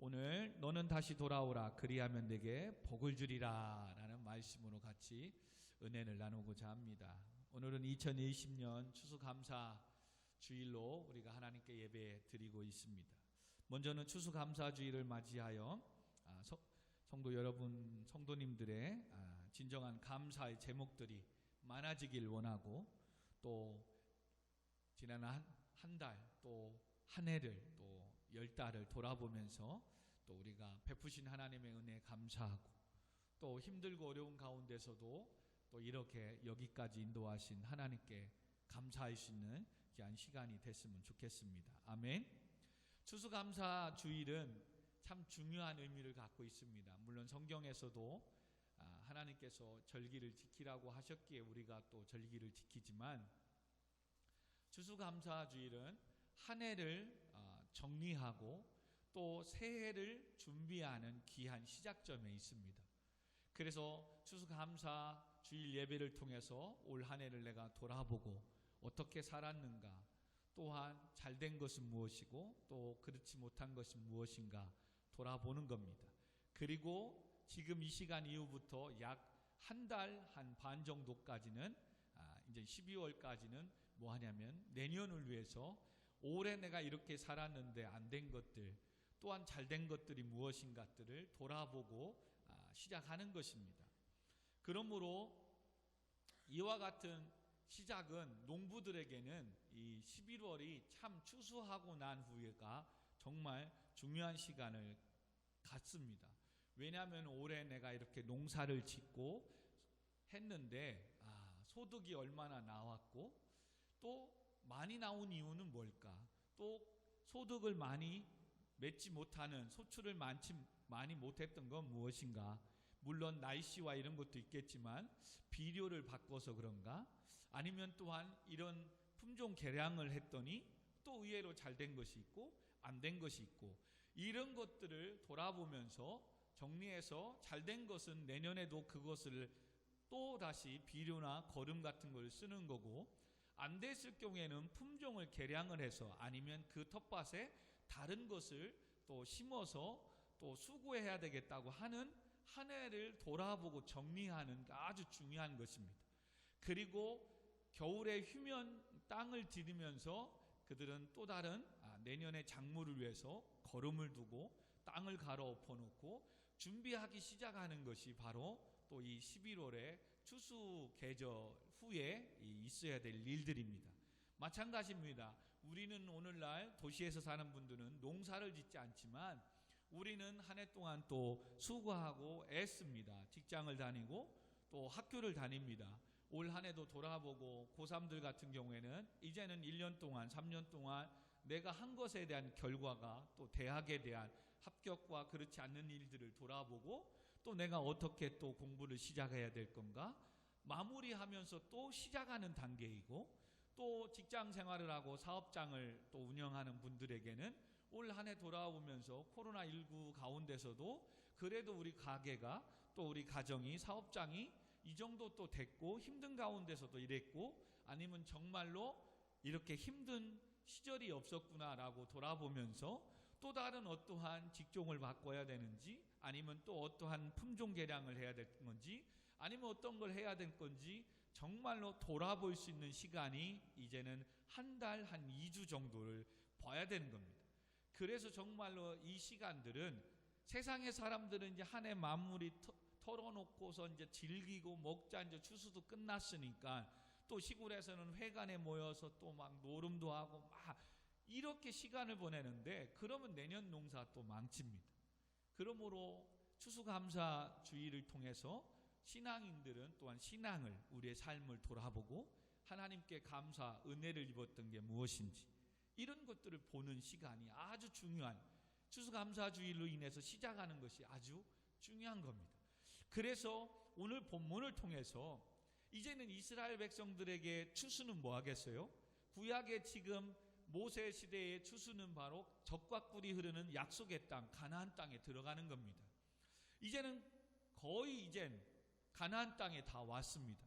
오늘 너는 다시 돌아오라 그리하면 내게 복을 주리라 라는 말씀으로 같이 은혜를 나누고자 합니다. 오늘은 2020년 추수감사 주일로 우리가 하나님께 예배 드리고 있습니다. 먼저는 추수감사주일을 맞이하여 성도 여러분, 성도님들의 진정한 감사의 제목들이 많아지길 원하고, 또 지난 한 달, 또 한 해를, 또 10달을 돌아보면서 또 우리가 베푸신 하나님의 은혜에 감사하고, 또 힘들고 어려운 가운데서도 또 이렇게 여기까지 인도하신 하나님께 감사할 수 있는 귀한 시간이 됐으면 좋겠습니다. 아멘. 추수감사 주일은 참 중요한 의미를 갖고 있습니다. 물론 성경에서도 하나님께서 절기를 지키라고 하셨기에 우리가 또 절기를 지키지만, 추수감사 주일은 한 해를 정리하고 또 새해를 준비하는 귀한 시작점에 있습니다. 그래서 추수감사 주일 예배를 통해서 올 한 해를 내가 돌아보고 어떻게 살았는가, 또한 잘된 것은 무엇이고 또 그렇지 못한 것은 무엇인가 돌아보는 겁니다. 그리고 지금 이 시간 이후부터 약 한 달 한 반 정도까지는 이제 12월까지는 뭐 하냐면 내년을 위해서 올해 내가 이렇게 살았는데 안 된 것들, 또한 잘된 것들이 무엇인가들을 돌아보고 시작하는 것입니다. 그러므로 이와 같은 시작은 농부들에게는 이 11월이 참 추수하고 난 후에가 정말 중요한 시간을 갖습니다. 왜냐하면 올해 내가 이렇게 농사를 짓고 했는데 소득이 얼마나 나왔고, 또 많이 나온 이유는 뭘까? 또 소득을 많이 맺지 못하는, 소출을 많이 못했던 건 무엇인가? 물론 날씨와 이런 것도 있겠지만 비료를 바꿔서 그런가? 아니면 또한 이런 품종 개량을 했더니 또 의외로 잘된 것이 있고 안 된 것이 있고, 이런 것들을 돌아보면서 정리해서 잘된 것은 내년에도 그것을 또 다시 비료나 거름 같은 걸 쓰는 거고, 안 됐을 경우에는 품종을 개량을 해서 아니면 그 텃밭에 다른 것을 또 심어서 또 수고해야 되겠다고 하는 한 해를 돌아보고 정리하는 게 아주 중요한 것입니다. 그리고 겨울에 휴면 땅을 디디면서 그들은 또 다른 내년의 작물을 위해서 거름을 두고 땅을 갈아 엎어놓고 준비하기 시작하는 것이 바로 또 이 11월의 추수 계절 후에 있어야 될 일들입니다. 마찬가지입니다. 우리는 오늘날 도시에서 사는 분들은 농사를 짓지 않지만 우리는 한 해 동안 또 수고하고 애씁니다. 직장을 다니고 또 학교를 다닙니다. 올 한 해도 돌아보고 고3들 같은 경우에는 이제는 1년 동안 3년 동안 내가 한 것에 대한 결과가, 또 대학에 대한 합격과 그렇지 않는 일들을 돌아보고 또 내가 어떻게 또 공부를 시작해야 될 건가 마무리하면서 또 시작하는 단계이고, 또 직장 생활을 하고 사업장을 또 운영하는 분들에게는 올 한 해 돌아오면서 코로나19 가운데서도 그래도 우리 가게가, 또 우리 가정이, 사업장이 이 정도 또 됐고 힘든 가운데서도 이랬고, 아니면 정말로 이렇게 힘든 시절이 없었구나라고 돌아보면서 또 다른 어떠한 직종을 바꿔야 되는지, 아니면 또 어떠한 품종 개량을 해야 될 건지, 아니면 어떤 걸 해야 될 건지 정말로 돌아볼 수 있는 시간이 이제는 한 달, 한 2주 정도를 봐야 되는 겁니다. 그래서 정말로 이 시간들은 세상의 사람들은 이제 한 해 마무리 털어놓고서 이제 즐기고 먹자, 이제 추수도 끝났으니까 또 시골에서는 회관에 모여서 또 막 노름도 하고 막 이렇게 시간을 보내는데, 그러면 내년 농사 또 망칩니다. 그러므로 추수감사 주일을 통해서 신앙인들은 또한 신앙을, 우리의 삶을 돌아보고 하나님께 감사, 은혜를 입었던 게 무엇인지 이런 것들을 보는 시간이 아주 중요한, 추수감사 주일로 인해서 시작하는 것이 아주 중요한 겁니다. 그래서 오늘 본문을 통해서 이제는 이스라엘 백성들에게 추수는 뭐 하겠어요? 구약의 지금 모세 시대의 추수는 바로 젖과 꿀이 흐르는 약속의 땅, 가나안 땅에 들어가는 겁니다. 이제는 거의 가나안 땅에 다 왔습니다.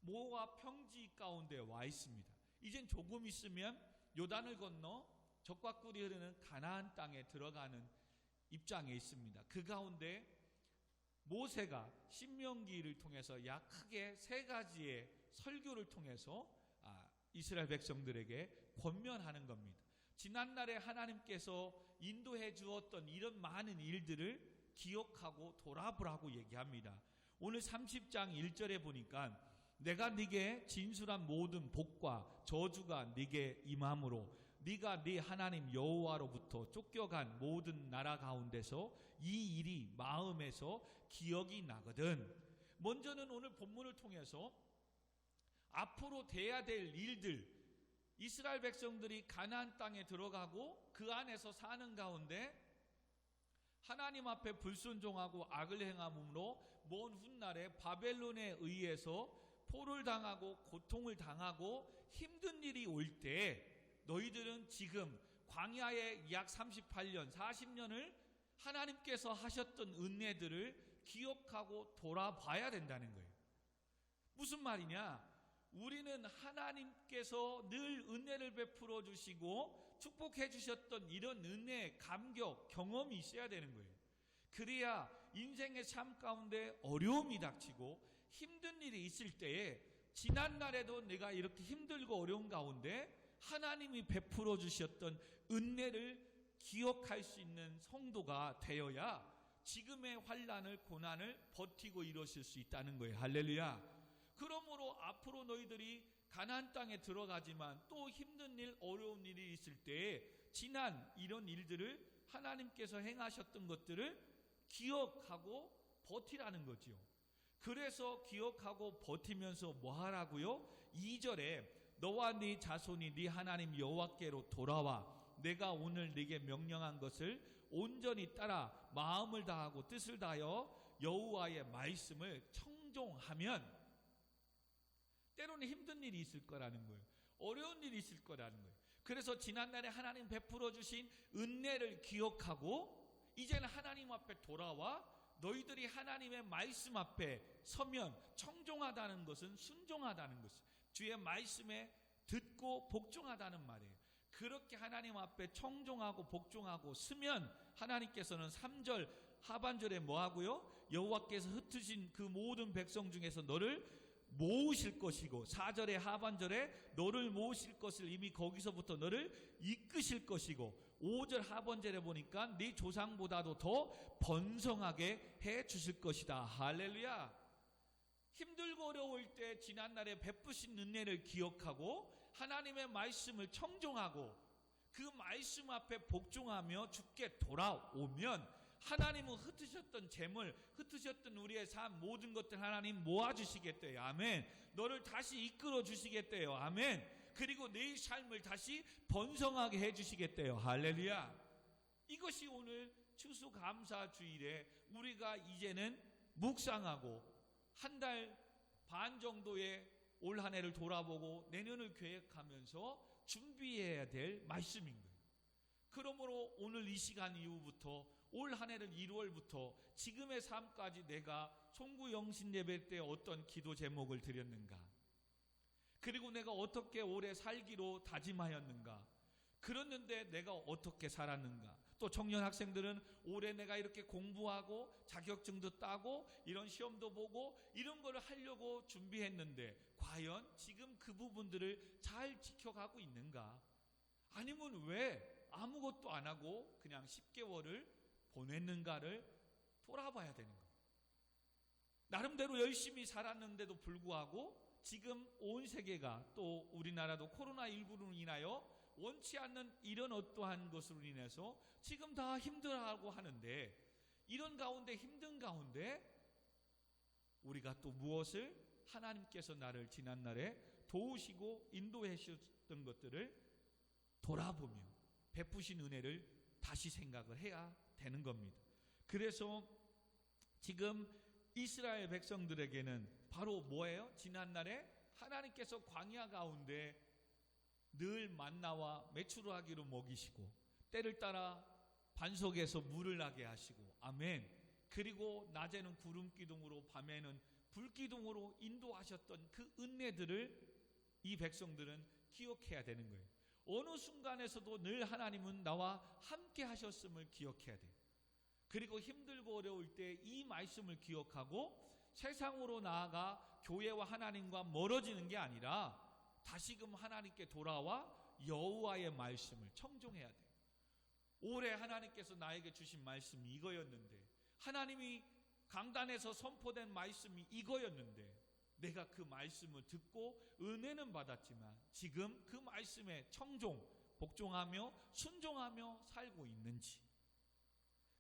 모압 평지 가운데 와 있습니다. 이젠 조금 있으면 요단을 건너 젖과 꿀이 흐르는 가나안 땅에 들어가는 입장에 있습니다. 그 가운데 모세가 신명기를 통해서 약 크게 세 가지의 설교를 통해서 이스라엘 백성들에게 권면하는 겁니다. 지난날에 하나님께서 인도해 주었던 이런 많은 일들을 기억하고 돌아보라고 얘기합니다. 오늘 30장 1절에 보니까 내가 네게 진술한 모든 복과 저주가 네게 임함으로 네가 네 하나님 여호와로부터 쫓겨간 모든 나라 가운데서 이 일이 마음에서 기억이 나거든. 먼저는 오늘 본문을 통해서 앞으로 돼야 될 일들, 이스라엘 백성들이 가나안 땅에 들어가고 그 안에서 사는 가운데 하나님 앞에 불순종하고 악을 행함으로 먼 훗날에 바벨론에 의해서 포를 당하고 고통을 당하고 힘든 일이 올 때 너희들은 지금 광야의 약 38년 40년을 하나님께서 하셨던 은혜들을 기억하고 돌아봐야 된다는 거예요. 무슨 말이냐? 우리는 하나님께서 늘 은혜를 베풀어 주시고 축복해 주셨던 이런 은혜, 감격, 경험이 있어야 되는 거예요. 그래야 인생의 삶 가운데 어려움이 닥치고 힘든 일이 있을 때에 지난날에도 내가 이렇게 힘들고 어려운 가운데 하나님이 베풀어 주셨던 은혜를 기억할 수 있는 성도가 되어야 지금의 환난을 고난을 버티고 이루실 수 있다는 거예요. 할렐루야. 그러므로 앞으로 너희들이 가나안 땅에 들어가지만 또 힘든 일, 어려운 일이 있을 때에 지난 이런 일들을 하나님께서 행하셨던 것들을 기억하고 버티라는 거지요. 그래서 기억하고 버티면서 뭐 하라고요? 2절에 너와 네 자손이 네 하나님 여호와께로 돌아와 내가 오늘 네게 명령한 것을 온전히 따라 마음을 다하고 뜻을 다하여 여호와의 말씀을 청종하면, 때로는 힘든 일이 있을 거라는 거예요. 어려운 일이 있을 거라는 거예요. 그래서 지난날에 하나님 베풀어 주신 은혜를 기억하고 이제는 하나님 앞에 돌아와 너희들이 하나님의 말씀 앞에 서면, 청종하다는 것은 순종하다는 것이에요. 주의 말씀에 듣고 복종하다는 말이에요. 그렇게 하나님 앞에 청종하고 복종하고 서면 하나님께서는 3절 하반절에 뭐 하고요? 여호와께서 흩으신 그 모든 백성 중에서 너를 모으실 것이고, 4절의 하반절에 너를 모으실 것을 이미 거기서부터 너를 이끄실 것이고, 5절 하반절에 보니까 네 조상보다도 더 번성하게 해 주실 것이다. 할렐루야. 힘들고 어려울 때 지난날에 베푸신 은혜를 기억하고 하나님의 말씀을 청종하고 그 말씀 앞에 복종하며 주께 돌아오면 하나님은 흩으셨던 재물, 흩으셨던 우리의 삶 모든 것들 하나님 모아주시겠대요. 아멘. 너를 다시 이끌어 주시겠대요. 아멘. 그리고 내 삶을 다시 번성하게 해주시겠대요. 할렐루야. 이것이 오늘 추수감사주일에 우리가 이제는 묵상하고 한 달 반 정도의 올 한 해를 돌아보고 내년을 계획하면서 준비해야 될 말씀인 거예요. 그러므로 오늘 이 시간 이후부터 올 한 해를 1월부터 지금의 삶까지 내가 송구 영신 예배 때 어떤 기도 제목을 드렸는가, 그리고 내가 어떻게 오래 살기로 다짐하였는가, 그랬는데 내가 어떻게 살았는가, 또 청년 학생들은 올해 내가 이렇게 공부하고 자격증도 따고 이런 시험도 보고 이런 거를 하려고 준비했는데 과연 지금 그 부분들을 잘 지켜가고 있는가, 아니면 왜 아무것도 안 하고 그냥 10개월을 보냈는가를 돌아봐야 되는 거예요. 나름대로 열심히 살았는데도 불구하고 지금 온 세계가 또 우리나라도 코로나19로 인하여 원치 않는 이런 어떠한 것으로 인해서 지금 다 힘들어하고 하는데, 이런 가운데 힘든 가운데 우리가 또 무엇을 하나님께서 나를 지난날에 도우시고 인도해 주셨던 것들을 돌아보며 베푸신 은혜를 다시 생각을 해야 되는 겁니다. 그래서 지금 이스라엘 백성들에게는 바로 뭐예요? 지난날에 하나님께서 광야 가운데 늘 만나와 메추라기로 먹이시고 때를 따라 반석에서 물을 나게 하시고, 아멘. 그리고 낮에는 구름 기둥으로 밤에는 불 기둥으로 인도하셨던 그 은혜들을 이 백성들은 기억해야 되는 거예요. 어느 순간에서도 늘 하나님은 나와 함께 하셨음을 기억해야 돼요. 그리고 힘들고 어려울 때 이 말씀을 기억하고 세상으로 나아가 교회와 하나님과 멀어지는 게 아니라 다시금 하나님께 돌아와 여호와의 말씀을 청종해야 돼요. 올해 하나님께서 나에게 주신 말씀이 이거였는데, 하나님이 강단에서 선포된 말씀이 이거였는데, 내가 그 말씀을 듣고 은혜는 받았지만 지금 그 말씀에 복종하며 순종하며 살고 있는지,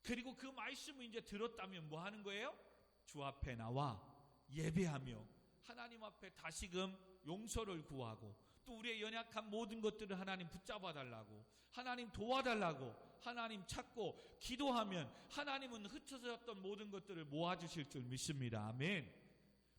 그리고 그 말씀을 이제 들었다면 뭐 하는 거예요? 주 앞에 나와 예배하며 하나님 앞에 다시금 용서를 구하고, 또 우리의 연약한 모든 것들을 하나님 붙잡아 달라고, 하나님 도와달라고 하나님 찾고 기도하면 하나님은 흩어졌던 모든 것들을 모아주실 줄 믿습니다. 아멘.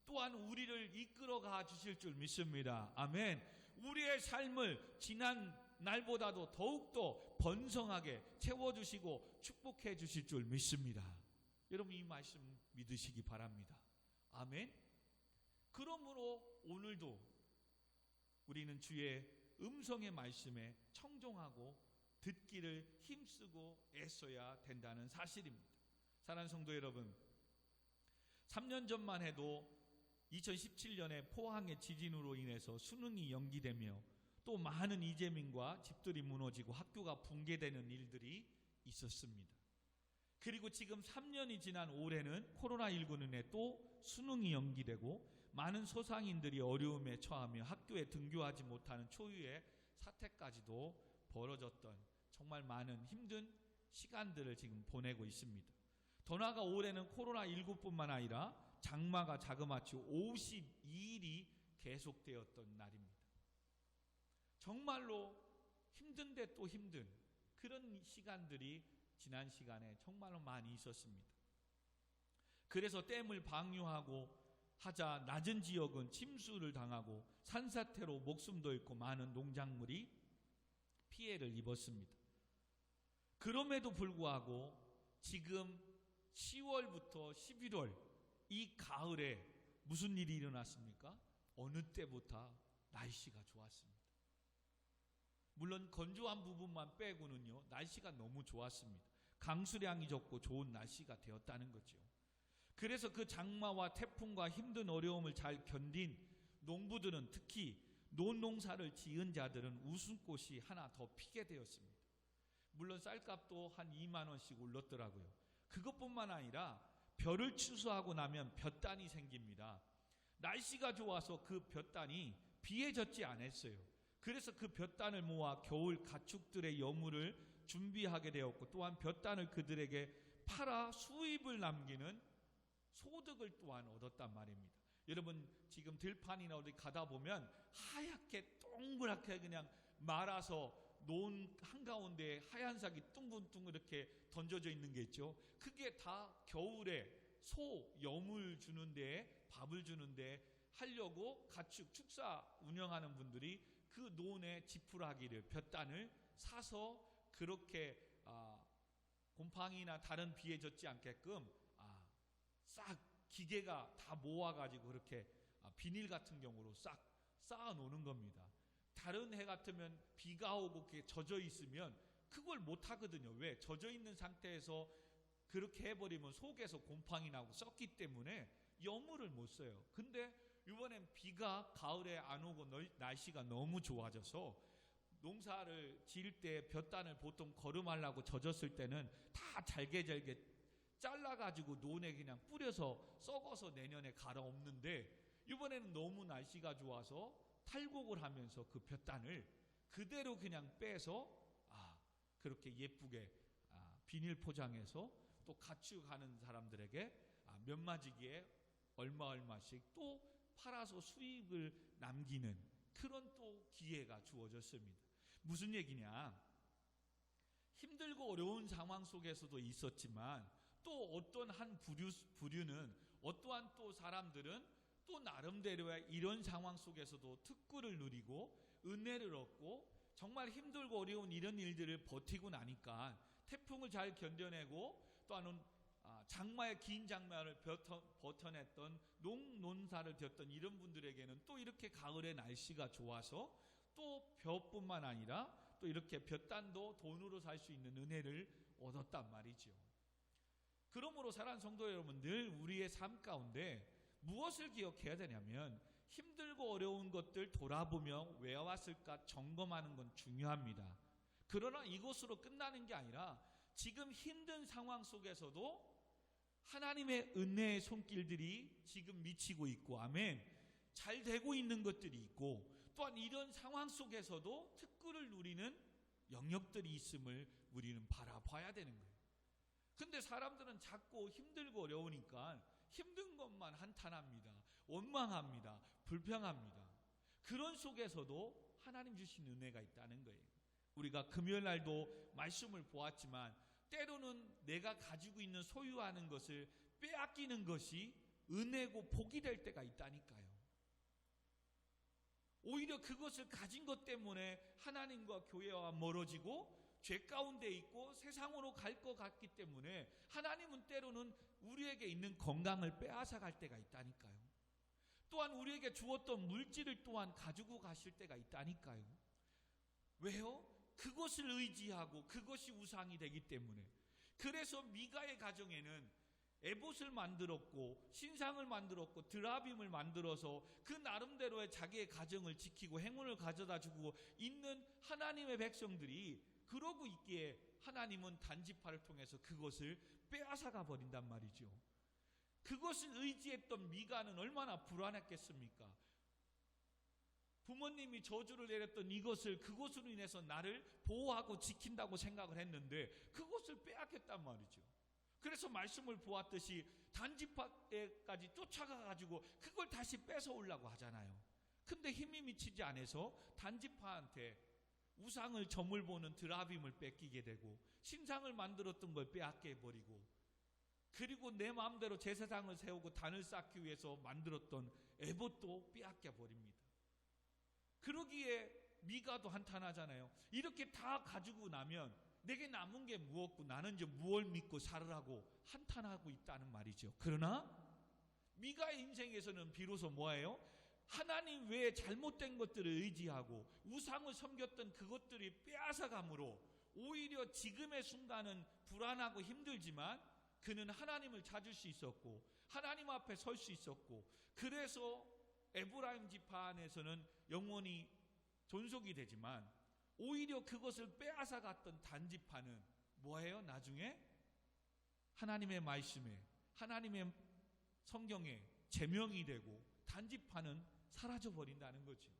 또한 우리를 이끌어가 주실 줄 믿습니다. 아멘. 우리의 삶을 지난 날보다도 더욱더 번성하게 채워주시고 축복해 주실 줄 믿습니다. 여러분, 이 말씀 믿으시기 바랍니다. 아멘. 그러므로 오늘도 우리는 주의 음성의 말씀에 청종하고 듣기를 힘쓰고 애써야 된다는 사실입니다. 사랑하는 성도 여러분, 3년 전만 해도 2017년에 포항의 지진으로 인해서 수능이 연기되며 또 많은 이재민과 집들이 무너지고 학교가 붕괴되는 일들이 있었습니다. 그리고 지금 3년이 지난 올해는 코로나19는 인해 또 수능이 연기되고 많은 소상인들이 어려움에 처하며 학교에 등교하지 못하는 초유의 사태까지도 벌어졌던 정말 많은 힘든 시간들을 지금 보내고 있습니다. 더 나아가 올해는 코로나19뿐만 아니라 장마가 자그마치 52일이 계속되었던 날입니다. 정말로 힘든데 또 힘든 그런 시간들이 지난 시간에 정말로 많이 있었습니다. 그래서 댐을 방류하고 하자 낮은 지역은 침수를 당하고 산사태로 목숨도 잃고 많은 농작물이 피해를 입었습니다. 그럼에도 불구하고 지금 10월부터 11월 이 가을에 무슨 일이 일어났습니까? 어느 때보다 날씨가 좋았습니다. 물론 건조한 부분만 빼고는요, 날씨가 너무 좋았습니다. 강수량이 적고 좋은 날씨가 되었다는 거죠. 그래서 그 장마와 태풍과 힘든 어려움을 잘 견딘 농부들은, 특히 논농사를 지은 자들은 웃음꽃이 하나 더 피게 되었습니다. 물론 쌀값도 한 2만 원씩 올랐더라고요. 그것뿐만 아니라 벼를 추수하고 나면 볕단이 생깁니다. 날씨가 좋아서 그 볕단이 비에 젖지 않았어요. 그래서 그 볕단을 모아 겨울 가축들의 여물을 준비하게 되었고, 또한 볕단을 그들에게 팔아 수입을 남기는 소득을 또한 얻었단 말입니다. 여러분, 지금 들판이나 어디 가다 보면 하얗게 동그랗게 그냥 말아서 논 한가운데에 하얀 삭이 둥근둥근 이렇게 던져져 있는 게 있죠. 그게 다 겨울에 소 여물 주는데, 밥을 주는데 하려고 가축 축사 운영하는 분들이 그 논에 지푸라기를, 볕단을 사서 그렇게 곰팡이나 다른 비에 젖지 않게끔 싹 기계가 다 모아가지고 그렇게 비닐 같은 경우로 싹 쌓아 놓는 겁니다. 다른 해 같으면 비가 오고 그게 젖어 있으면 그걸 못 하거든요. 왜? 젖어 있는 상태에서 그렇게 해버리면 속에서 곰팡이 나고 썩기 때문에 여물을 못 써요. 근데 이번엔 비가 가을에 안 오고 날씨가 너무 좋아져서 농사를 지을 때 볕단을 보통 거름하려고 젖었을 때는 다 잘게 잘라가지고 논에 그냥 뿌려서 썩어서 내년에 갈아엎는데, 이번에는 너무 날씨가 좋아서 탈곡을 하면서 그 볕단을 그대로 그냥 빼서 그렇게 예쁘게 비닐 포장해서 또 가축하는 사람들에게 면마지기에 얼마씩 또 팔아서 수익을 남기는 그런 또 기회가 주어졌습니다. 무슨 얘기냐? 힘들고 어려운 상황 속에서도 있었지만 또 어떤 한 부류는, 어떠한 또 사람들은 또 나름대로의 이런 상황 속에서도 특구를 누리고 은혜를 얻고 정말 힘들고 어려운 이런 일들을 버티고 나니까 태풍을 잘 견뎌내고 또한 장마의 긴 장마를 버텨냈던 농사를 지었던 이런 분들에게는 또 이렇게 가을에 날씨가 좋아서 또 벼뿐만 아니라 또 이렇게 볕단도 돈으로 살 수 있는 은혜를 얻었단 말이죠. 그러므로 사랑하는 성도 여러분, 늘 우리의 삶 가운데 무엇을 기억해야 되냐면 힘들고 어려운 것들 돌아보며 왜 왔을까 점검하는 건 중요합니다. 그러나 이것으로 끝나는 게 아니라 지금 힘든 상황 속에서도 하나님의 은혜의 손길들이 지금 미치고 있고, 아멘, 잘 되고 있는 것들이 있고, 또한 이런 상황 속에서도 특권을 누리는 영역들이 있음을 우리는 바라봐야 되는 거예요. 근데 사람들은 자꾸 힘들고 어려우니까 힘든 것만 한탄합니다. 원망합니다. 불평합니다. 그런 속에서도 하나님 주신 은혜가 있다는 거예요. 우리가 금요일 날도 말씀을 보았지만 때로는 내가 가지고 있는 소유하는 것을 빼앗기는 것이 은혜고 복이 될 때가 있다니까요. 오히려 그것을 가진 것 때문에 하나님과 교회와 멀어지고 죄 가운데 있고 세상으로 갈 것 같기 때문에 하나님은 때로는 우리에게 있는 건강을 빼앗아 갈 때가 있다니까요. 또한 우리에게 주었던 물질을 또한 가지고 가실 때가 있다니까요. 왜요? 그것을 의지하고 그것이 우상이 되기 때문에. 그래서 미가의 가정에는 에봇을 만들었고 신상을 만들었고 드라빔을 만들어서 그 나름대로의 자기의 가정을 지키고 행운을 가져다 주고 있는 하나님의 백성들이 그러고 있기에 하나님은 단지파를 통해서 그것을 빼앗아가 버린단 말이죠. 그것을 의지했던 미가는 얼마나 불안했겠습니까? 부모님이 저주를 내렸던 이것을, 그것으로 인해서 나를 보호하고 지킨다고 생각을 했는데 그것을 빼앗겼단 말이죠. 그래서 말씀을 보았듯이 단지파에까지 쫓아가가지고 그걸 다시 뺏어오려고 하잖아요. 근데 힘이 미치지 않아서 단지파한테 우상을 점을 보는 드라빔을 뺏기게 되고 신상을 만들었던 걸 빼앗게 해버리고, 그리고 내 마음대로 제사장을 세우고 단을 쌓기 위해서 만들었던 에봇도 빼앗겨 버립니다. 그러기에 미가도 한탄하잖아요. 이렇게 다 가지고 나면 내게 남은 게 무엇고 나는 이제 무엇을 믿고 살으라고 한탄하고 있다는 말이죠. 그러나 미가의 인생에서는 비로소 뭐예요? 하나님 외에 잘못된 것들을 의지하고 우상을 섬겼던 그것들이 빼앗아감으로 오히려 지금의 순간은 불안하고 힘들지만 그는 하나님을 찾을 수 있었고 하나님 앞에 설 수 있었고, 그래서 에브라임 지파 안에서는 영원히 존속이 되지만 오히려 그것을 빼앗아갔던 단지파는 뭐예요? 나중에 하나님의 말씀에, 하나님의 성경에 제명이 되고 단지파는 사라져버린다는 거죠.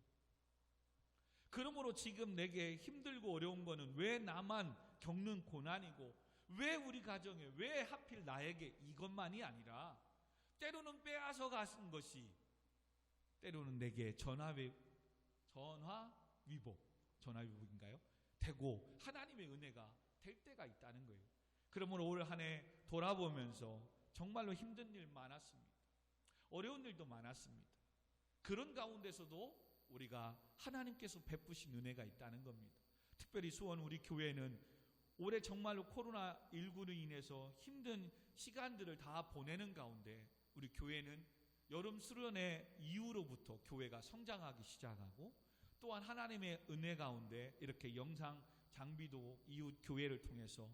그러므로 지금 내게 힘들고 어려운 거는 왜 나만 겪는 고난이고 왜 우리 가정에, 왜 하필 나에게 이것만이 아니라 때로는 빼앗아 가신 것이 때로는 내게 전화위복인가요? 되고 하나님의 은혜가 될 때가 있다는 거예요. 그러므로 올 한 해 돌아보면서 정말로 힘든 일 많았습니다. 어려운 일도 많았습니다. 그런 가운데서도 우리가 하나님께서 베푸신 은혜가 있다는 겁니다. 특별히 수원 우리 교회는 올해 정말로 코로나19로 인해서 힘든 시간들을 다 보내는 가운데 우리 교회는 여름 수련회 이후로부터 교회가 성장하기 시작하고, 또한 하나님의 은혜 가운데 이렇게 영상 장비도 이웃 교회를 통해서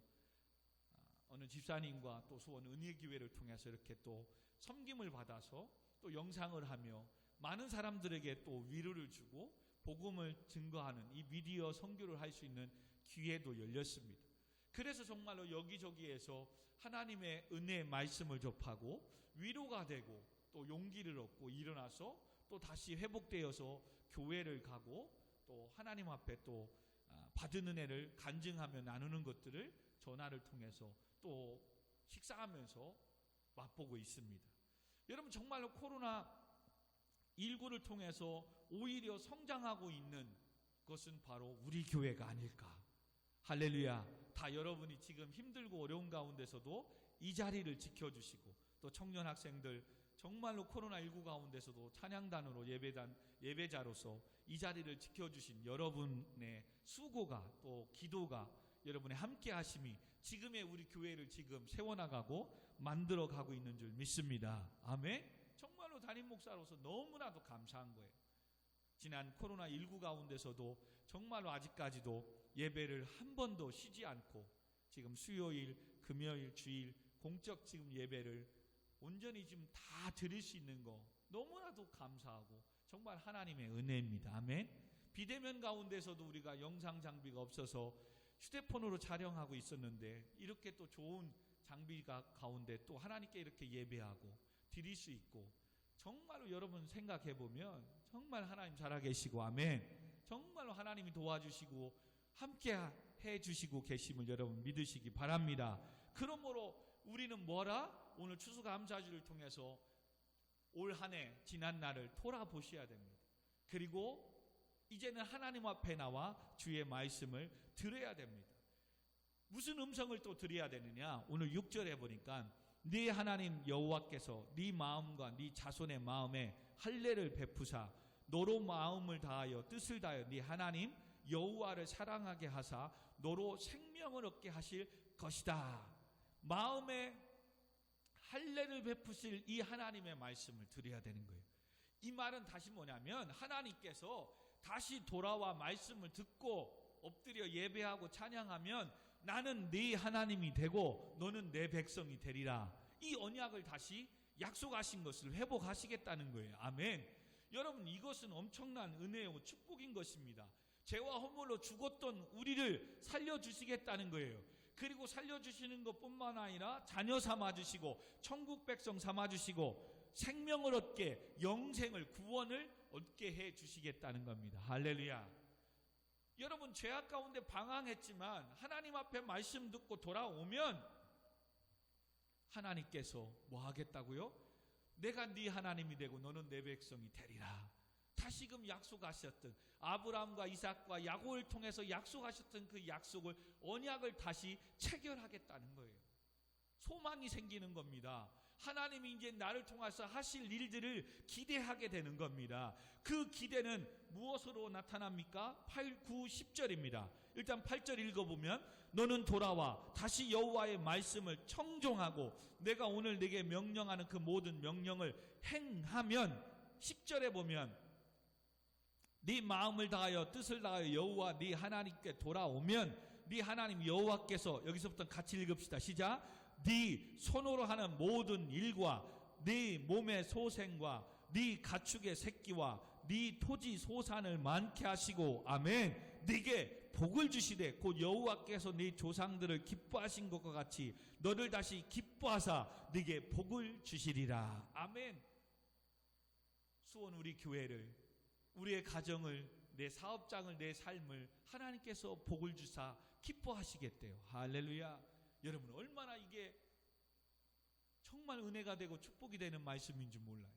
어느 집사님과 또 수원 은혜교회를 통해서 이렇게 또 섬김을 받아서 또 영상을 하며 많은 사람들에게 또 위로를 주고 복음을 증거하는 이 미디어 선교를 할 수 있는 기회도 열렸습니다. 그래서 정말로 여기저기에서 하나님의 은혜의 말씀을 접하고 위로가 되고 또 용기를 얻고 일어나서 또 다시 회복되어서 교회를 가고 또 하나님 앞에 또 받은 은혜를 간증하며 나누는 것들을 전화를 통해서 또 식사하면서 맛보고 있습니다. 여러분, 정말로 코로나19를 통해서 오히려 성장하고 있는 것은 바로 우리 교회가 아닐까. 할렐루야. 다 여러분이 지금 힘들고 어려운 가운데서도 이 자리를 지켜주시고 또 청년 학생들 정말로 코로나19 가운데서도 찬양단으로 예배자로서 이 자리를 지켜주신 여러분의 수고가 또 기도가, 여러분의 함께 하심이 지금의 우리 교회를 지금 세워나가고 만들어가고 있는 줄 믿습니다. 아멘. 정말로 담임 목사로서 너무나도 감사한 거예요. 지난 코로나19 가운데서도 정말로 아직까지도 예배를 한 번도 쉬지 않고 지금 수요일, 금요일, 주일 공적 지금 예배를 온전히 지금 다 드릴 수 있는 거 너무나도 감사하고 정말 하나님의 은혜입니다. 아멘. 비대면 가운데서도 우리가 영상 장비가 없어서 휴대폰으로 촬영하고 있었는데 이렇게 또 좋은 장비가 가운데 또 하나님께 이렇게 예배하고 드릴 수 있고 정말로 여러분 생각해 보면 정말 하나님 살아계시고 아멘. 정말로 하나님이 도와주시고 함께 해주시고 계심을 여러분 믿으시기 바랍니다. 그러므로 우리는 뭐라? 오늘 추수감사주를 통해서 올 한 해 지난 날을 돌아보셔야 됩니다. 그리고 이제는 하나님 앞에 나와 주의 말씀을 들어야 됩니다. 무슨 음성을 또 들어야 되느냐? 오늘 6절에 보니까 네 하나님 여호와께서 네 마음과 네 자손의 마음에 할례를 베푸사 너로 마음을 다하여 뜻을 다하여 네 하나님 여호와를 사랑하게 하사 너로 생명을 얻게 하실 것이다. 마음에 할례를 베푸실 이 하나님의 말씀을 드려야 되는 거예요. 이 말은 다시 뭐냐면 하나님께서 다시 돌아와 말씀을 듣고 엎드려 예배하고 찬양하면 나는 네 하나님이 되고 너는 내 백성이 되리라. 이 언약을 다시 약속하신 것을 회복하시겠다는 거예요. 아멘. 여러분 이것은 엄청난 은혜요 축복인 것입니다. 죄와 허물로 죽었던 우리를 살려주시겠다는 거예요. 그리고 살려주시는 것뿐만 아니라 자녀 삼아주시고 천국 백성 삼아주시고 생명을 얻게 영생을 구원을 얻게 해주시겠다는 겁니다. 할렐루야. 여러분 죄악 가운데 방황했지만 하나님 앞에 말씀 듣고 돌아오면 하나님께서 뭐 하겠다고요? 내가 네 하나님이 되고 너는 내 백성이 되리라. 다시금 약속하셨던 아브라함과 이삭과 야곱을 통해서 약속하셨던 그 약속을 언약을 다시 체결하겠다는 거예요. 소망이 생기는 겁니다. 하나님이 이제 나를 통해서 하실 일들을 기대하게 되는 겁니다. 그 기대는 무엇으로 나타납니까? 8, 9, 10절입니다. 일단 8절 읽어보면 너는 돌아와 다시 여호와의 말씀을 청종하고 내가 오늘 네게 명령하는 그 모든 명령을 행하면 10절에 보면 네 마음을 다하여 뜻을 다하여 여호와 네 하나님께 돌아오면 네 하나님 여호와께서 여기서부터 같이 읽읍시다. 시작. 네 손으로 하는 모든 일과 네 몸의 소생과 네 가축의 새끼와 네 토지 소산을 많게 하시고 아멘. 네게 복을 주시되 곧 여호와께서 네 조상들을 기뻐하신 것과 같이 너를 다시 기뻐하사 네게 복을 주시리라. 아멘. 수원 우리 교회를 우리의 가정을 내 사업장을 내 삶을 하나님께서 복을 주사 기뻐하시겠대요. 할렐루야. 여러분 얼마나 이게 정말 은혜가 되고 축복이 되는 말씀인지 몰라요.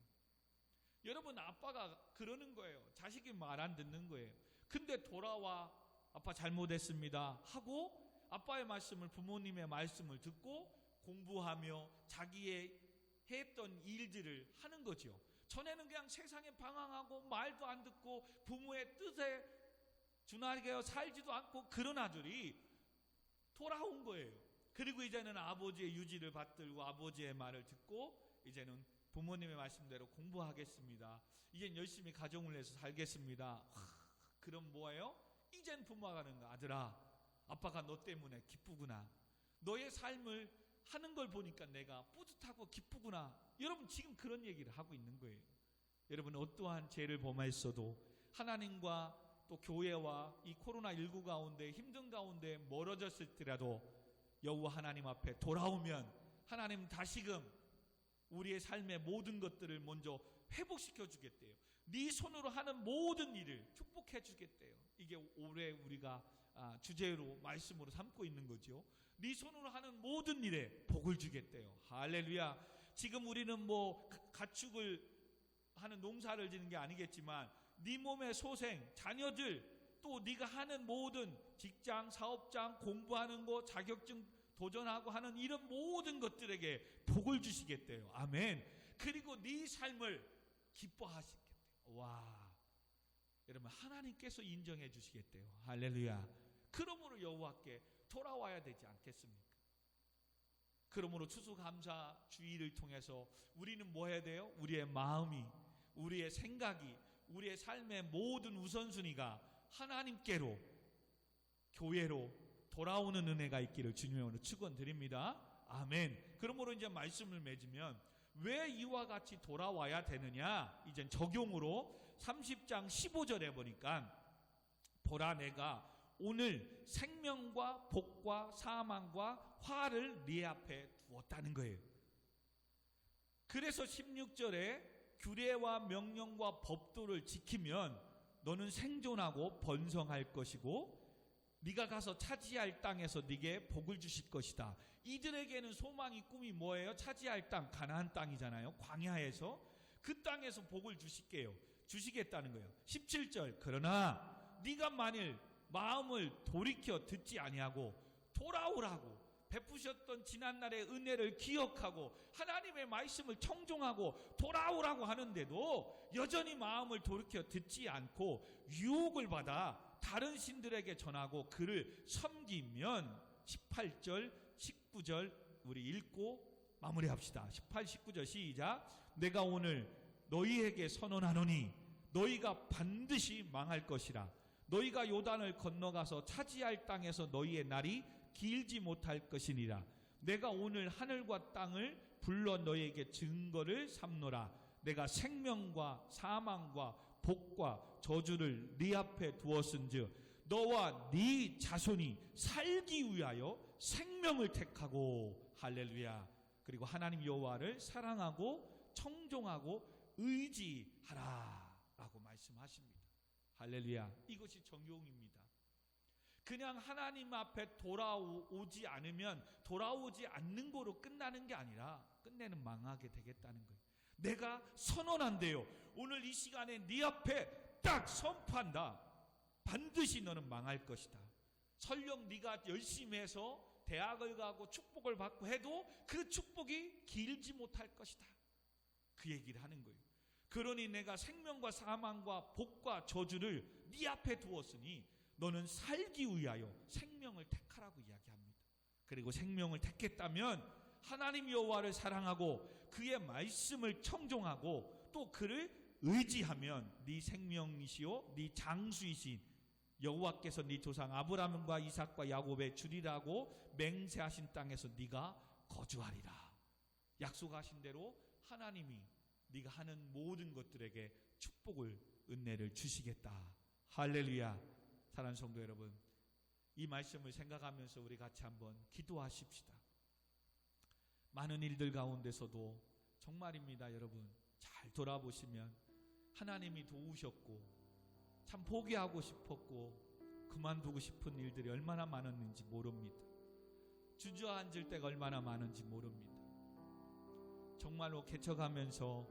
여러분 아빠가 그러는 거예요. 자식이 말 안 듣는 거예요. 근데 돌아와 아빠 잘못했습니다 하고 아빠의 말씀을 부모님의 말씀을 듣고 공부하며 자기의 했던 일들을 하는 거죠. 전에는 그냥 세상에 방황하고 말도 안 듣고 부모의 뜻에 준하게 살지도 않고 그런 아들이 돌아온 거예요. 그리고 이제는 아버지의 유지를 받들고 아버지의 말을 듣고 이제는 부모님의 말씀대로 공부하겠습니다. 이젠 열심히 가정을 해서 살겠습니다. 그럼 뭐예요? 이젠 부모가 하는 거. 아들아 아빠가 너 때문에 기쁘구나. 너의 삶을 하는 걸 보니까 내가 뿌듯하고 기쁘구나. 여러분 지금 그런 얘기를 하고 있는 거예요. 여러분 어떠한 죄를 범했어도 하나님과 또 교회와 이 코로나19 가운데 힘든 가운데 멀어졌을지라도 여호와 하나님 앞에 돌아오면 하나님 다시금 우리의 삶의 모든 것들을 먼저 회복시켜 주겠대요. 네 손으로 하는 모든 일을 축복해 주겠대요. 이게 올해 우리가 주제로 말씀으로 삼고 있는 거죠. 네 손으로 하는 모든 일에 복을 주겠대요. 할렐루야. 지금 우리는 뭐 가축을 하는 농사를 지는 게 아니겠지만 네 몸의 소생, 자녀들 또 네가 하는 모든 직장, 사업장, 공부하는 거, 자격증 도전하고 하는 이런 모든 것들에게 복을 주시겠대요. 아멘. 그리고 네 삶을 기뻐하시겠대요. 와, 여러분 하나님께서 인정해 주시겠대요. 할렐루야. 그러므로 여호와께 돌아와야 되지 않겠습니까? 그러므로 추수감사 주일을 통해서 우리는 뭐 해야 돼요? 우리의 마음이, 우리의 생각이, 우리의 삶의 모든 우선순위가 하나님께로, 교회로 돌아오는 은혜가 있기를 주님의 이름으로 축원드립니다. 아멘. 그러므로 이제 말씀을 맺으면 왜 이와 같이 돌아와야 되느냐, 이제 적용으로 30장 15절에 보니까 보라 내가 오늘 생명과 복과 사망과 화를 네 앞에 두었다는 거예요. 그래서 16절에 규례와 명령과 법도를 지키면 너는 생존하고 번성할 것이고 네가 가서 차지할 땅에서 네게 복을 주실 것이다. 이들에게는 소망이, 꿈이 뭐예요? 차지할 땅, 가나안 땅이잖아요. 광야에서 그 땅에서 복을 주시겠다는 거예요. 17절 그러나 네가 만일 마음을 돌이켜 듣지 아니하고 돌아오라고 베푸셨던 지난날의 은혜를 기억하고 하나님의 말씀을 청종하고 돌아오라고 하는데도 여전히 마음을 돌이켜 듣지 않고 유혹을 받아 다른 신들에게 전하고 그를 섬기면 18절 19절 우리 읽고 마무리합시다. 18, 19절 시작. 내가 오늘 너희에게 선언하노니 너희가 반드시 망할 것이라. 너희가 요단을 건너가서 차지할 땅에서 너희의 날이 길지 못할 것이니라. 내가 오늘 하늘과 땅을 불러 너희에게 증거를 삼노라. 내가 생명과 사망과 복과 저주를 네 앞에 두었은즉 너와 네 자손이 살기 위하여 생명을 택하고 할렐루야. 그리고 하나님 여호와를 사랑하고 청종하고 의지하라 라고 말씀하십니다. 할렐루야. 이것이 정용입니다. 그냥 하나님 앞에 돌아오지 않으면 돌아오지 않는 거로 끝나는 게 아니라 끝내는 망하게 되겠다는 거예요. 내가 선언한대요. 오늘 이 시간에 네 앞에 딱 선포한다. 반드시 너는 망할 것이다. 설령 네가 열심히 해서 대학을 가고 축복을 받고 해도 그 축복이 길지 못할 것이다. 그 얘기를 하는 거예요. 그러니 내가 생명과 사망과 복과 저주를 네 앞에 두었으니 너는 살기 위하여 생명을 택하라고 이야기합니다. 그리고 생명을 택했다면 하나님 여호와를 사랑하고 그의 말씀을 청종하고 또 그를 의지하면 네 생명이시요 네 장수이신 여호와께서 네 조상 아브라함과 이삭과 야곱의 주리라고 맹세하신 땅에서 네가 거주하리라. 약속하신 대로 하나님이 네가 하는 모든 것들에게 축복을, 은혜를 주시겠다. 할렐루야. 사랑하는 성도 여러분, 이 말씀을 생각하면서 우리 같이 한번 기도하십시다. 많은 일들 가운데서도 정말입니다. 여러분 잘 돌아보시면 하나님이 도우셨고 참 포기하고 싶었고 그만두고 싶은 일들이 얼마나 많았는지 모릅니다. 주저앉을 때가 얼마나 많은지 모릅니다. 정말로 개척하면서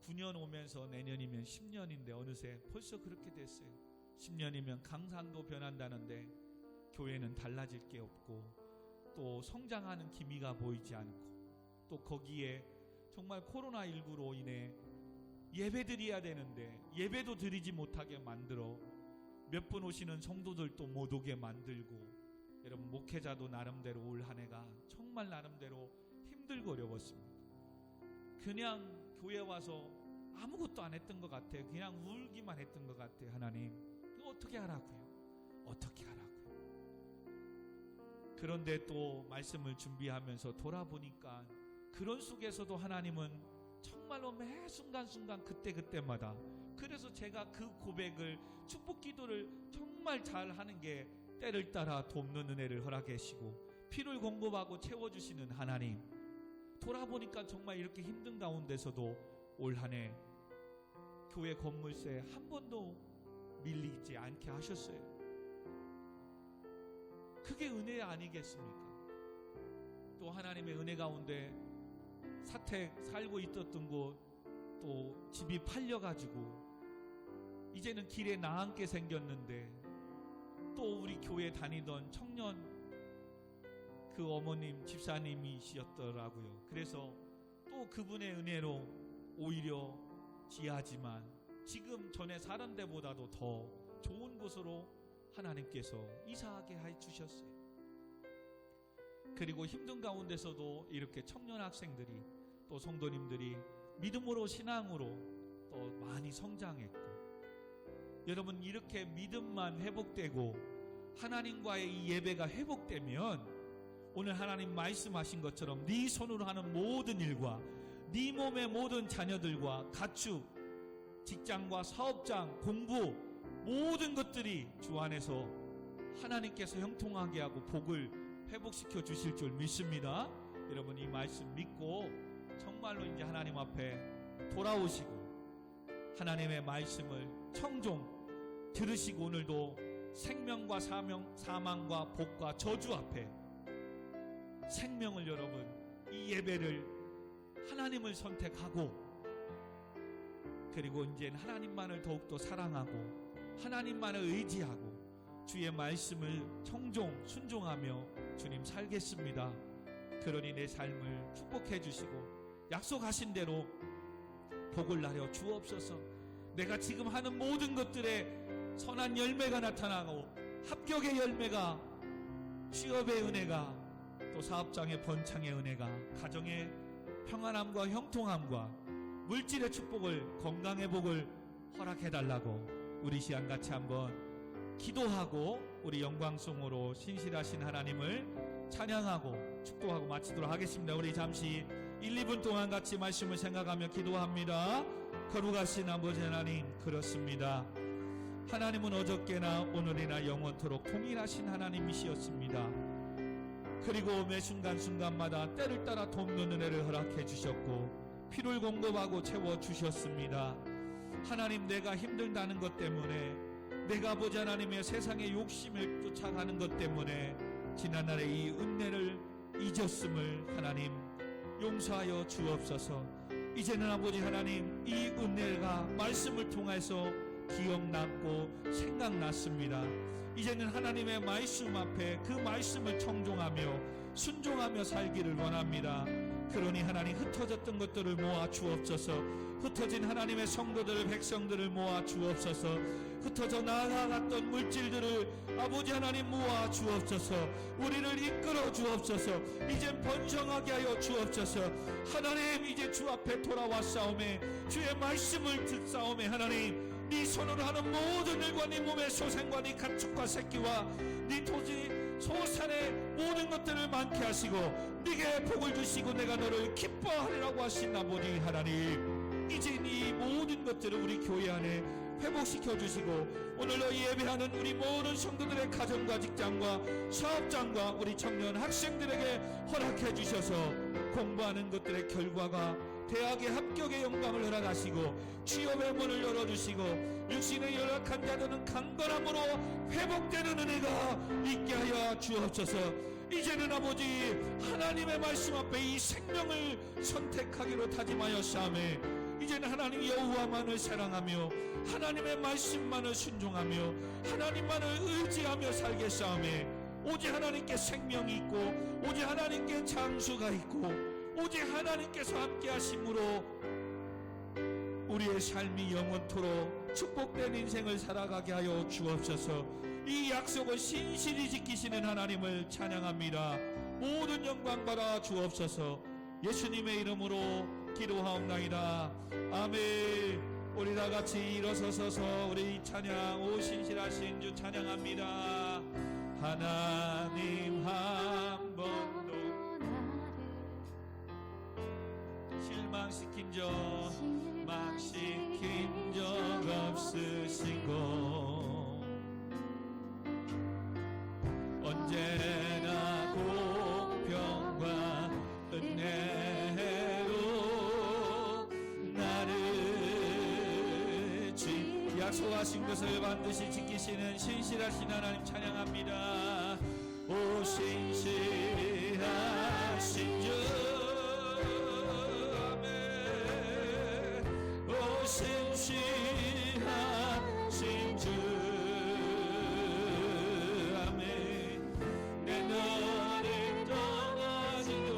9년 오면서 내년이면 10년인데 어느새 벌써 그렇게 됐어요. 10년이면 강산도 변한다는데 교회는 달라질 게 없고 또 성장하는 기미가 보이지 않고 또 거기에 정말 코로나19로 인해 예배 드려야 되는데 예배도 드리지 못하게 만들어 몇 분 오시는 성도들도 못 오게 만들고, 여러분 목회자도 나름대로 올 한 해가 정말 나름대로 힘들고 어려웠습니다. 그냥 교회 와서 아무것도 안 했던 것 같아요. 그냥 울기만 했던 것 같아요. 하나님 이거 어떻게 하라고요? 어떻게 하라고요? 그런데 또 말씀을 준비하면서 돌아보니까 그런 속에서도 하나님은 정말로 매 순간순간 그때그때마다, 그래서 제가 그 고백을, 축복 기도를 정말 잘 하는 게 때를 따라 돕는 은혜를 허락하시고 피를 공급하고 채워주시는 하나님, 돌아보니까 정말 이렇게 힘든 가운데서도 올 한 해 교회 건물세 한 번도 밀리지 않게 하셨어요. 그게 은혜 아니겠습니까? 또 하나님의 은혜 가운데 사택 살고 있었던 곳 또 집이 팔려가지고 이제는 길에 나앉게 생겼는데 또 우리 교회 다니던 청년 그 어머님 집사님이시었더라고요. 그래서 또 그분의 은혜로 오히려 지하지만 지금 전에 살은 데보다도 더 좋은 곳으로 하나님께서 이사하게 해주셨어요. 그리고 힘든 가운데서도 이렇게 청년 학생들이 또 성도님들이 믿음으로, 신앙으로 또 많이 성장했고, 여러분 이렇게 믿음만 회복되고 하나님과의 이 예배가 회복되면 오늘 하나님 말씀하신 것처럼 네 손으로 하는 모든 일과 네 몸의 모든 자녀들과 가축, 직장과 사업장, 공부 모든 것들이 주 안에서 하나님께서 형통하게 하고 복을 회복시켜 주실 줄 믿습니다. 여러분 이 말씀 믿고 정말로 이제 하나님 앞에 돌아오시고 하나님의 말씀을 청종 들으시고 오늘도 생명과 사망과 복과 저주 앞에 생명을 여러분 이 예배를 하나님을 선택하고 그리고 이제 하나님만을 더욱더 사랑하고 하나님만을 의지하고 주의 말씀을 청종 순종하며 주님 살겠습니다. 그러니 내 삶을 축복해 주시고 약속하신 대로 복을 나려 주옵소서. 내가 지금 하는 모든 것들에 선한 열매가 나타나고 합격의 열매가, 취업의 은혜가, 또 사업장의 번창의 은혜가, 가정의 평안함과 형통함과 물질의 축복을, 건강의 복을 허락해달라고 우리 시간 같이 한번 기도하고 우리 영광송으로 신실하신 하나님을 찬양하고 축복하고 마치도록 하겠습니다. 우리 잠시 1, 2분 동안 같이 말씀을 생각하며 기도합니다. 거룩하신 아버지 하나님, 그렇습니다. 하나님은 어저께나 오늘이나 영원토록 동일하신 하나님이시었습니다. 그리고 매 순간순간마다 때를 따라 돕는 은혜를 허락해 주셨고 피를 공급하고 채워주셨습니다. 하나님, 내가 힘들다는 것 때문에, 내가 아버지 하나님의 세상의 욕심을 쫓아가는 것 때문에 지난날의 이 은혜를 잊었음을 하나님 용서하여 주옵소서. 이제는 아버지 하나님 이 은혜가 말씀을 통해서 기억났고 생각났습니다. 이제는 하나님의 말씀 앞에 그 말씀을 청종하며 순종하며 살기를 원합니다. 그러니 하나님 흩어졌던 것들을 모아 주옵소서. 흩어진 하나님의 성도들, 백성들을 모아 주옵소서. 흩어져 나아갔던 물질들을 아버지 하나님 모아 주옵소서. 우리를 이끌어 주옵소서. 이젠 번성하게 하여 주옵소서. 하나님, 이제 주 앞에 돌아왔사오매 주의 말씀을 듣사오매 하나님, 네 손으로 하는 모든 일과 네 몸의 소생과 네 가축과 새끼와 네 토지 소산의 모든 것들을 많게 하시고 네게 복을 주시고 내가 너를 기뻐하리라고 하신 아버지 하나님, 이제 이 모든 것들을 우리 교회 안에 회복시켜 주시고 오늘로 예배하는 우리 모든 성도들의 가정과 직장과 사업장과 우리 청년 학생들에게 허락해 주셔서 공부하는 것들의 결과가 대학의 합격의 영광을 허락하시고 취업의 문을 열어주시고 육신의 열악한 자들은 강건함으로 회복되는 은혜가 있게 하여 주옵소서. 이제는 아버지 하나님의 말씀 앞에 이 생명을 선택하기로 다짐하였사오매 이제는 하나님 여호와만을 사랑하며 하나님의 말씀만을 순종하며 하나님만을 의지하며 살겠사오매 오직 하나님께 생명이 있고 오직 하나님께 장수가 있고 오직 하나님께서 함께 하심으로 우리의 삶이 영원토록 축복된 인생을 살아가게 하여 주옵소서. 이 약속을 신실히 지키시는 하나님을 찬양합니다. 모든 영광 받아 주옵소서. 예수님의 이름으로 기도하옵나이다. 아멘. 우리 다 같이 일어서서 우리 찬양, 오 신실하신 주 찬양합니다. 하나님 한 번도 실망시킨 적 없으시고 언제나 공평과 은혜로 나를 약속하신 것을 반드시 지키시는 신실하신 하나님 찬양합니다. 오 신실하신 주 신실하신 주 아멘. 내 너를 떠나지도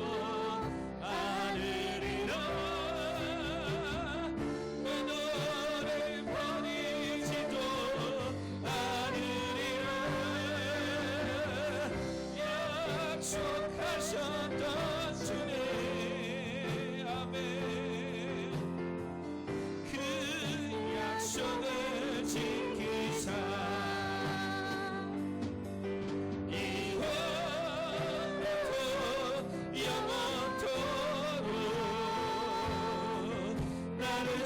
않으리라 내 너를 버리지도 않으리라 약속하셨던 주님 아멘. 그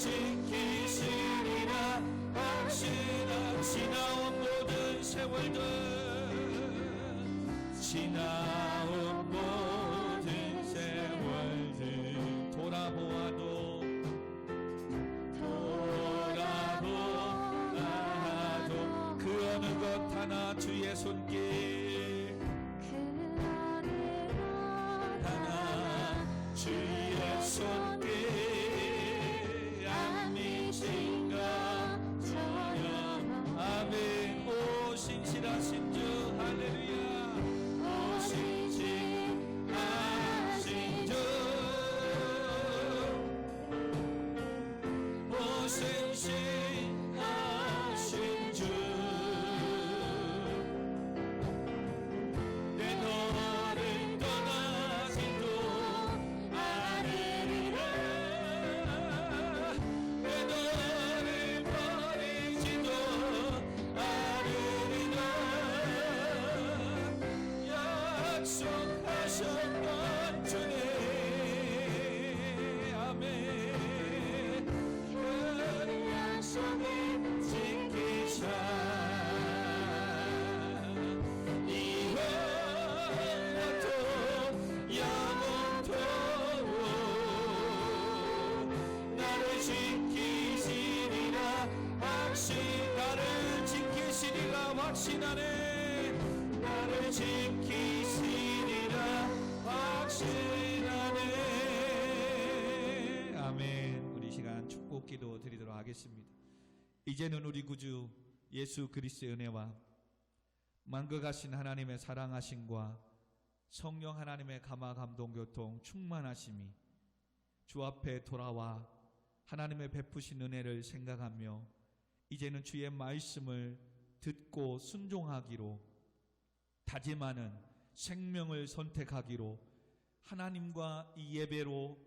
지키시리라 확신한 지나온 모든 세월들 지나온 모든 세월들 돌아보아도 그 어느 것 하나 주의 손길 하나 주의 손길 안 미친가 전혀 아멘. 오 신실하신 주 할렐루야. 오 신실하신 주 오 신실하신 주 내 너를 떠나지도 않으리라 내 너를 버리지도 않으리라 약속하셨던 주님 아멘. 그 약속을 지키사 영원토록 나를 지키시리라 나를 지키시리라 확신하네. 나를 지키시리라 확신하네. 아멘. 우리 시간 축복 기도 드리도록 하겠습니다. 이제는 우리 구주 예수 그리스도의 은혜와 만극하신 하나님의 사랑하심과 성령 하나님의 감화 감동 교통 충만하심이 주 앞에 돌아와 하나님의 베푸신 은혜를 생각하며 이제는 주의 말씀을 듣고 순종하기로 다짐하는 생명을 선택하기로 하나님과 이 예배로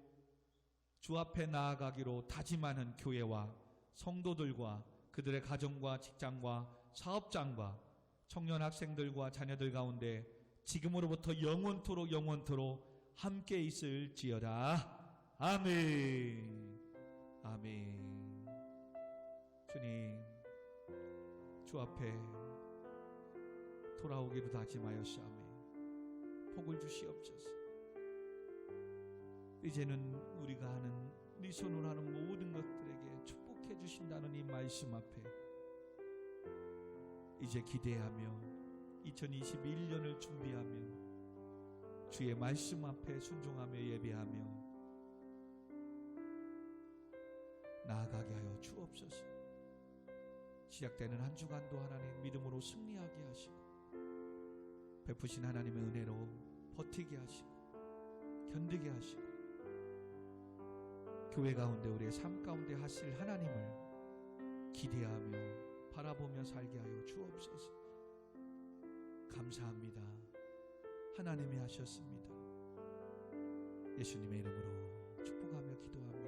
주 앞에 나아가기로 다짐하는 교회와 성도들과 그들의 가정과 직장과 사업장과 청년 학생들과 자녀들 가운데 지금으로부터 영원토록 함께 있을지어다. 아멘. 아멘. 주님, 주 앞에 돌아오기로 다짐하였사오매 복을 주시옵소서. 이제는 우리가 하는 네 손으로 하는 모든 것들에게 축복해 주신다는 이 말씀 앞에 이제 기대하며 2021년을 준비하며 주의 말씀 앞에 순종하며 예배하며 나아가게 하여 주옵소서. 시작되는 한 주간도 하나님 믿음으로 승리하게 하시고 베푸신 하나님의 은혜로 버티게 하시고 견디게 하시고 교회 가운데 우리의 삶 가운데 하실 하나님을 기대하며 바라보며 살게 하여 주옵소서. 감사합니다. 하나님이 하셨습니다. 예수님의 이름으로 축복하며 기도합니다.